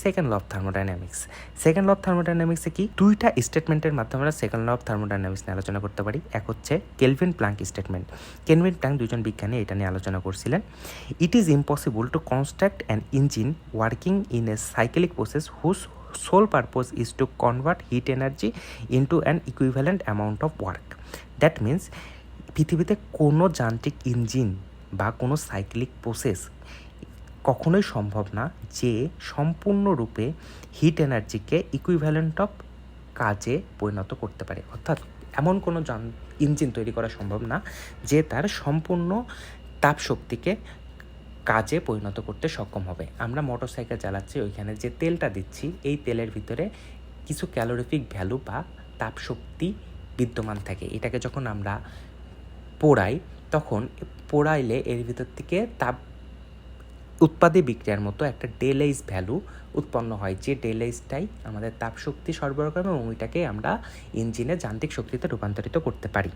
Second law of thermodynamics. Second law of থার্মোডাইনামিক্সে কি দুইটা স্টেটমেন্টের মাধ্যমে আমরা সেকেন্ড ল অফ থার্মোডাইনামিক্স নিয়ে আলোচনা করতে পারি। এক হচ্ছে Kelvin Planck statement. Kelvin Planck দুজন বিজ্ঞানী এটা নিয়ে আলোচনা করছিলেন। It is impossible to construct an engine working in a cyclic process whose sole purpose is to convert heat energy into an equivalent amount of work. That means পৃথিবীতে কোনো যান্ত্রিক engine বা কোনো সাইক্লিক প্রসেস কখনোই সম্ভব না যে সম্পূর্ণরূপে হিট এনার্জিকে ইকুইভ্যালেন্ট অফ কাজে পরিণত করতে পারে। অর্থাৎ এমন কোনো ইঞ্জিন তৈরি করা সম্ভব না যে তার সম্পূর্ণ তাপ শক্তিকে কাজে পরিণত করতে সক্ষম হবে। আমরা মোটরসাইকেল চালাচ্ছি, ওইখানে যে তেলটা দিচ্ছি এই তেলের ভিতরে কিছু ক্যালোরিফিক ভ্যালু বা তাপ শক্তি বিদ্যমান থাকে। এটাকে যখন আমরা পোড়াই তখন পোড়াইলে এর ভিতর থেকে তাপ উৎপাদী বিক্রিয়ার মতো একটা ডেলএইচ ভ্যালু উৎপন্ন হয়, যে ডেলএইচটাই আমাদের তাপ শক্তি সরবরাহ করে এবং ওইটাকে আমরা ইঞ্জিনে যান্ত্রিক শক্তিতে রূপান্তরিত করতে পারি।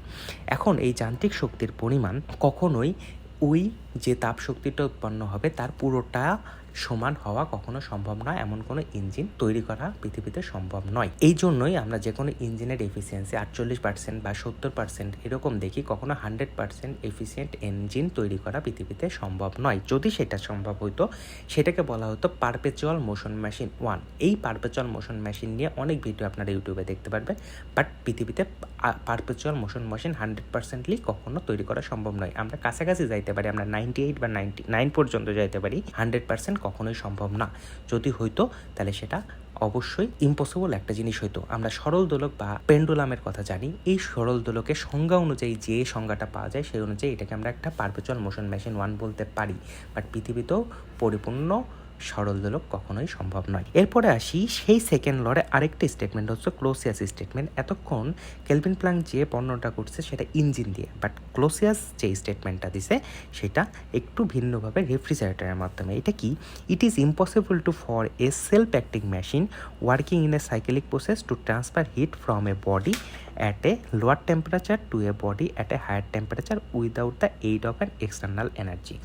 এখন এই যান্ত্রিক শক্তির পরিমাণ কখনোই ওই যে তাপ শক্তিটা উৎপন্ন হবে তার পুরোটা সমান হওয়া কখনো সম্ভব নয়। এমন কোনো ইঞ্জিন তৈরি করা পৃথিবীতে সম্ভব নয়। এই জন্যই আমরা যে কোনো ইঞ্জিনের এফিসিয়েন্সি 48% বা 70% এরকম দেখি, কখনো 100% এফিসিয়েন্ট ইঞ্জিন তৈরি করা পৃথিবীতে সম্ভব নয়। যদি সেটা সম্ভব হতো সেটাকে বলা হতো পারপেচুয়াল মোশন মেশিন 1। এই পারপেচুয়াল মোশন মেশিন নিয়ে অনেক ভিডিও আপনারা ইউটিউবে দেখতে পারবেন, বাট পৃথিবীতে পারপেচুয়াল মোশন মেশিন 100%লি কখনো তৈরি করা সম্ভব নয়। আমরা কাছাকাছি যাইতে পারি, আমরা 98 বা 99 পর্যন্ত যাইতে পারি, 100% কখনোই সম্ভব না। যদি হইতো তাহলে সেটা অবশ্যই ইম্পসিবল একটা জিনিস হইতো। আমরা সরল দোলক বা পেন্ডুলামের কথা জানি। এই সরল দোলকের সংজ্ঞা অনুযায়ী যে সংজ্ঞাটা পাওয়া যায় সেই অনুযায়ী এটাকে আমরা একটা পারপেচুয়াল মোশন মেশিন 1 বলতে পারি, বাট পৃথিবীতেও পরিপূর্ণ সরল দোলক কখনোই সম্ভব নয়। এরপরে আসি সেই সেকেন্ড লরে আরেকটা স্টেটমেন্ট হচ্ছে ক্লোসিয়াস স্টেটমেন্ট। এতক্ষণ কেলভিন প্লাঙ্ক যে বর্ণনাটা করছে সেটা ইঞ্জিন দিয়ে, বাট ক্লোসিয়াস যে স্টেটমেন্টটা দিছে সেটা একটু ভিন্নভাবে রেফ্রিজারেটরের মাধ্যমে। এটা কি? It is impossible to for a self acting machine working in a cyclic process to transfer heat from a body at a lower temperature to a body at a higher temperature without the aid of an external energy.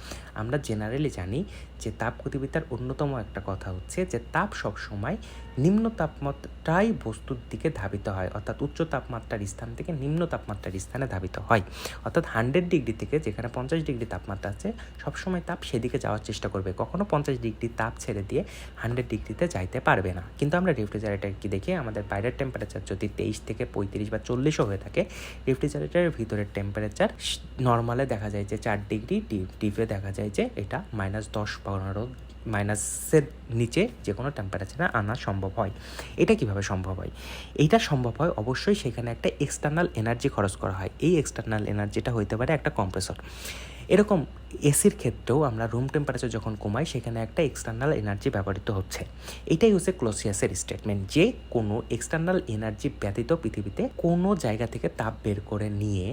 আমরা generally জানি যে তাপগতিবিদ্যার অন্যতম একটা কথা হচ্ছে যে তাপ সবসময় নিম্ন তাপমাত্রায় বস্তুর দিকে ধাবিত হয়, অর্থাৎ উচ্চ তাপমাত্রার স্থান থেকে নিম্ন তাপমাত্রার স্থানে ধাবিত হয়। অর্থাৎ 100 ডিগ্রি থেকে যেখানে 50 ডিগ্রি তাপমাত্রা আছে সবসময় তাপ সেদিকে যাওয়ার চেষ্টা করবে, কখনো 50 ডিগ্রি তাপ ছেড়ে দিয়ে 100 ডিগ্রিতে যাইতে পারবে না। কিন্তু আমরা রেফ্রিজারেটর কি দেখি, আমাদের বাইরের টেম্পারেচার যদি 23 থেকে 35 বা 40ও হয়ে থাকে, রেফ্রিজারেটরের ভিতরের টেম্পারেচার নর্মালে দেখা যায় যে 4 ডিগ্রি, ডিপে দেখা যায় যে এটা -10-15 মাইনাসের নিচে যে কোনো টেম্পারেচারে আনা সম্ভব হয়। এটা কিভাবে সম্ভব হয়? এইটা সম্ভব হয় অবশ্যই সেখানে একটা এক্সটার্নাল এনার্জি খরচ করা হয়। এই এক্সটার্নাল এনার্জিটা হইতে পারে একটা কম্প্রেসর। এরকম এসির ক্ষেত্রেও আমরা রুম টেম্পারেচার যখন কমাই সেখানে একটা এক্সটার্নাল এনার্জি ব্যবহৃত হচ্ছে। এটাই হচ্ছে ক্লোসিয়াসের স্টেটমেন্ট, যে কোনো এক্সটার্নাল এনার্জি ব্যতীত পৃথিবীতে কোনো জায়গা থেকে তাপ বের করে নিয়ে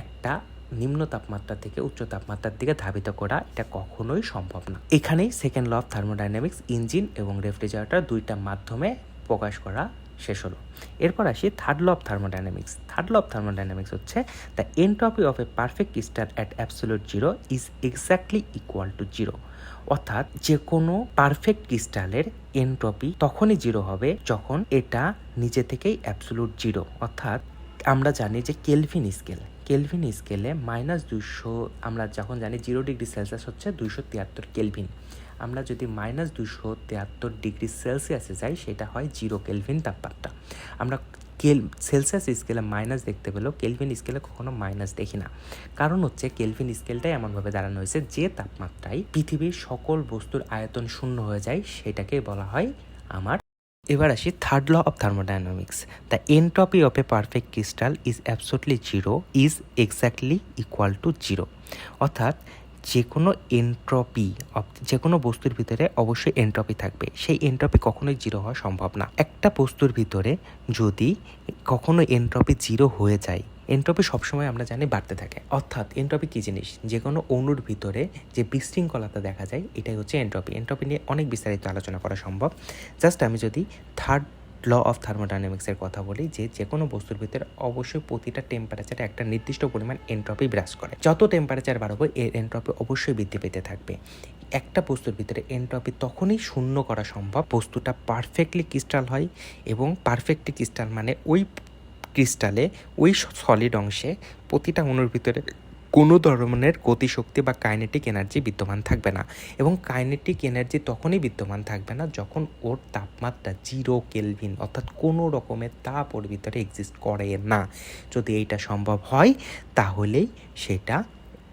একটা নিম্ন তাপমাত্রা থেকে উচ্চ তাপমাত্রার দিকে ধাবিত করা এটা কখনোই সম্ভব না। এখানেই second law of thermodynamics engine এবং রেফ্রিজারেটর দুইটা মাধ্যমে প্রকাশ করা শেষ হলো। এরপর আসি third law of thermodynamics. Third law of thermodynamics হচ্ছে the entropy of a perfect crystal at absolute zero is exactly equal to zero. অর্থাৎ যে কোনো পারফেক্ট ক্রিস্টালের এনট্রপি তখনই জিরো হবে যখন এটা নিজে থেকেই অ্যাবসোলিউট জিরো। অর্থাৎ আমরা জানি যে কেলভিন স্কেলে -200, আমরা যখন জানি 0 ডিগ্রি সেলসিয়াস হচ্ছে 273 কেলভিন। আমরা যদি -273 ডিগ্রি সেলসিয়াসে যাই সেটা হয় 0 কেলভিন তাপমাত্রা। আমরা সেলসিয়াস স্কেলে মাইনাস দেখতে পেলেও কেলভিন স্কেলে কখনো মাইনাস দেখি না। কারণ হচ্ছে কেলভিন স্কেলটাই এমনভাবে দাঁড়ানো হয়েছে যে তাপমাত্রায় পৃথিবীর সকল বস্তুর আয়তন শূন্য হয়ে যায়, সেটাকে বলা হয় আমার। এবার আসি third law of thermodynamics. The entropy of a perfect crystal is absolutely zero is exactly equal to zero. অর্থাৎ যে কোনো এনট্রপি যে কোনো বস্তুর ভিতরে অবশ্যই এনট্রপি থাকবে, সেই এনট্রপি কখনোই জিরো হওয়া সম্ভব না। একটা বস্তুর ভিতরে যদি কখনো এনট্রপি জিরো হয়ে যায়, এনট্রপি সবসময় আমরা জানি বাড়তে থাকে। অর্থাৎ এনট্রপি কী জিনিস? যে কোনো অণুর ভিতরে যে বিশৃঙ্খলতা দেখা যায় এটাই হচ্ছে এনট্রপি। এনট্রপি নিয়ে অনেক বিস্তারিত আলোচনা করা সম্ভব। জাস্ট আমি যদি থার্ড ল অফ থার্মোডাইনামিক্সের কথা বলি, যে কোনো বস্তুর ভিতরে অবশ্যই প্রতিটা টেম্পারেচারে একটা নির্দিষ্ট পরিমাণ এনট্রপি বিরাজ করে। যত টেম্পারেচার বাড়াবো এর এনট্রপি অবশ্যই বৃদ্ধি পেতে থাকবে। একটা বস্তুর ভিতরে এনট্রপি তখনই শূন্য করা সম্ভব বস্তুটা পারফেক্টলি ক্রিস্টাল হয়, এবং পারফেক্টলি ক্রিস্টাল মানে ওই ক্রিস্টালে ওই সলিড অংশে প্রতিটা অণুর ভিতরে কোনো ধরনের গতিশক্তি বা কাইনেটিক এনার্জি বিদ্যমান থাকবে না। এবং কাইনেটিক এনার্জি তখনই বিদ্যমান থাকবে না যখন ওর তাপমাত্রা 0 কেলভিন, অর্থাৎ কোনো রকমের তাপ ওর ভিতরে এক্সিস্ট করে না। যদি এইটা সম্ভব হয় তাহলেই সেটা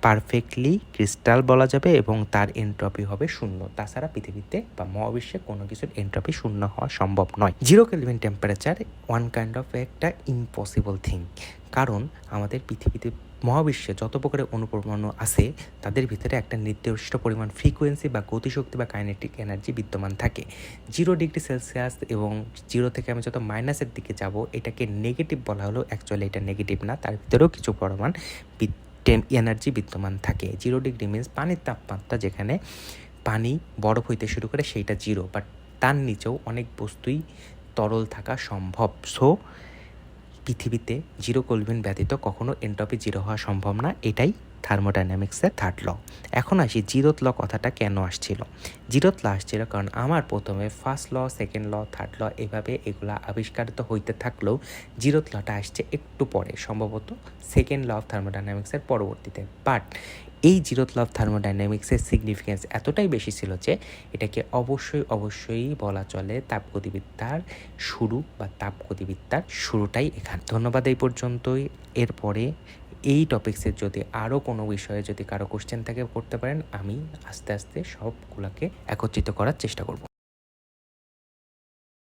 পারফেক্টলি ক্রিস্টাল বলা যাবে এবং তার এনট্রপি হবে শূন্য। তাছাড়া পৃথিবীতে বা মহাবিশ্বে কোনো কিছুর এনট্রপি শূন্য হওয়া সম্ভব নয়। 0 kelvin temperature one kind of একটা ইম্পসিবল থিং, কারণ আমাদের পৃথিবীতে মহাবিশ্বে যত প্রকারের অণুপরমাণু আছে তাদের ভিতরে একটা নির্দিষ্ট পরিমাণ ফ্রিকোয়েন্সি বা গতিশক্তি বা কাইনেটিক এনার্জি বিদ্যমান থাকে। 0 ডিগ্রি সেলসিয়াস এবং 0 থেকে আমি যত মাইনাসের দিকে যাব এটাকে নেগেটিভ বলা হলো, অ্যাকচুয়ালি এটা নেগেটিভ না, তার ভিতরেও কিছু পরিমাণ এনার্জি বিদ্যমান থাকে। 0 ডিগ্রি মিনস পানির তাপমাত্রা, যেখানে পানি বরফ হইতে শুরু করে সেইটা 0, বাট তার নিচেও অনেক বস্তুই তরল থাকা সম্ভব। সো পৃথিবীতে 0 কেলভিন ব্যতীত কখনো এনট্রপি 0 হওয়া সম্ভব না। এটাই থার্মোডাইনামিক্সের থার্ড ল। এখন আসি জিরোথ ল কথাটা কেন আসছিল। জিরোথ ল আসছিল কারণ আমার প্রথমে first law, second law, third law এভাবে এগুলা আবিষ্কারিত হইতে থাকলেও জিরোথ লটা আসছে একটু পরে, সম্ভবত সেকেন্ড ল অফ থার্মোডাইনামিক্সের পরবর্তীতে। বাট এই জিরোথ ল অফ থার্মোডাইনামিক্সের সিগনিফিকেন্স এতটাই বেশি ছিল যে এটাকে অবশ্যই বলা চলে তাপগতিবিদ্যার শুরু বা তাপগতিবিদ্যার শুরুটাই এখানে। ধন্যবাদ এই পর্যন্তই। এরপরে এই টপিক্সের যদি আরও কোনো বিষয়ে যদি কারো কোশ্চেন থাকে করতে পারেন, আমি আস্তে আস্তে সবগুলোকে একত্রিত করার চেষ্টা করব।